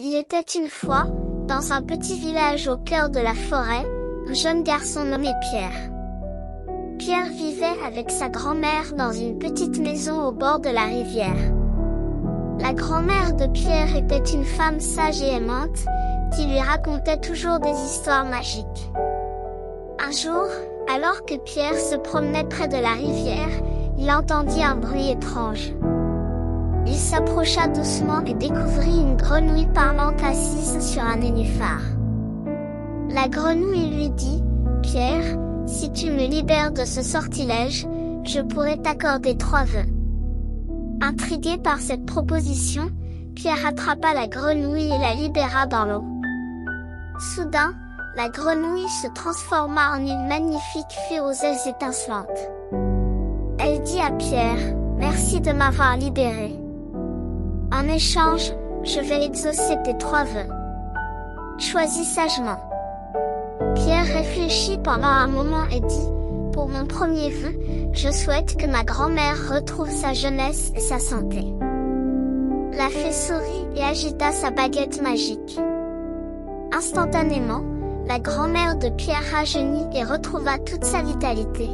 Il était une fois, dans un petit village au cœur de la forêt, un jeune garçon nommé Pierre. Pierre vivait avec sa grand-mère dans une petite maison au bord de la rivière. La grand-mère de Pierre était une femme sage et aimante, qui lui racontait toujours des histoires magiques. Un jour, alors que Pierre se promenait près de la rivière, il entendit un bruit étrange. Il s'approcha doucement et découvrit une grenouille parlante assise sur un nénuphar. La grenouille lui dit, « Pierre, si tu me libères de ce sortilège, je pourrai t'accorder 3 vœux. » Intrigué par cette proposition, Pierre attrapa la grenouille et la libéra dans l'eau. Soudain, la grenouille se transforma en une magnifique fée aux ailes étincelantes. Elle dit à Pierre, « Merci de m'avoir libéré. En échange, je vais exaucer tes 3 vœux. Choisis sagement. » Pierre réfléchit pendant un moment et dit, « Pour mon premier vœu, je souhaite que ma grand-mère retrouve sa jeunesse et sa santé. » La fée sourit et agita sa baguette magique. Instantanément, la grand-mère de Pierre rajeunit et retrouva toute sa vitalité.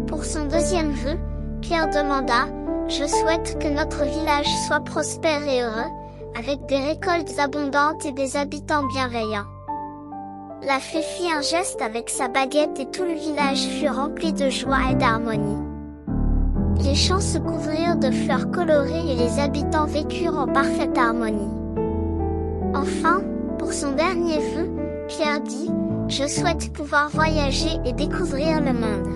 Pour son deuxième vœu, Pierre demanda, « Je souhaite que notre village soit prospère et heureux, avec des récoltes abondantes et des habitants bienveillants. » La fée fit un geste avec sa baguette et tout le village fut rempli de joie et d'harmonie. Les champs se couvrirent de fleurs colorées et les habitants vécurent en parfaite harmonie. Enfin, pour son dernier vœu, Pierre dit, « Je souhaite pouvoir voyager et découvrir le monde. »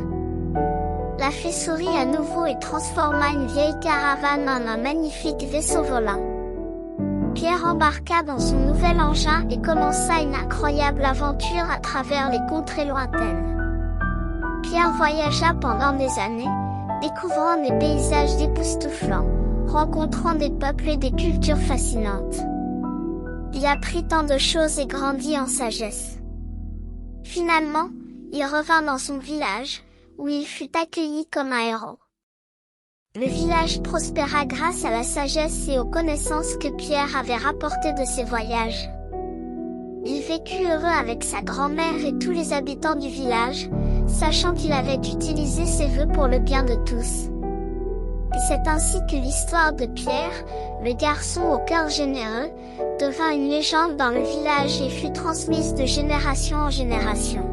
La fée sourit à nouveau et transforma une vieille caravane en un magnifique vaisseau volant. Pierre embarqua dans son nouvel engin et commença une incroyable aventure à travers les contrées lointaines. Pierre voyagea pendant des années, découvrant des paysages époustouflants, rencontrant des peuples et des cultures fascinantes. Il apprit tant de choses et grandit en sagesse. Finalement, il revint dans son village, où il fut accueilli comme un héros. Le village prospéra grâce à la sagesse et aux connaissances que Pierre avait rapportées de ses voyages. Il vécut heureux avec sa grand-mère et tous les habitants du village, sachant qu'il avait utilisé ses vœux pour le bien de tous. Et c'est ainsi que l'histoire de Pierre, le garçon au cœur généreux, devint une légende dans le village et fut transmise de génération en génération.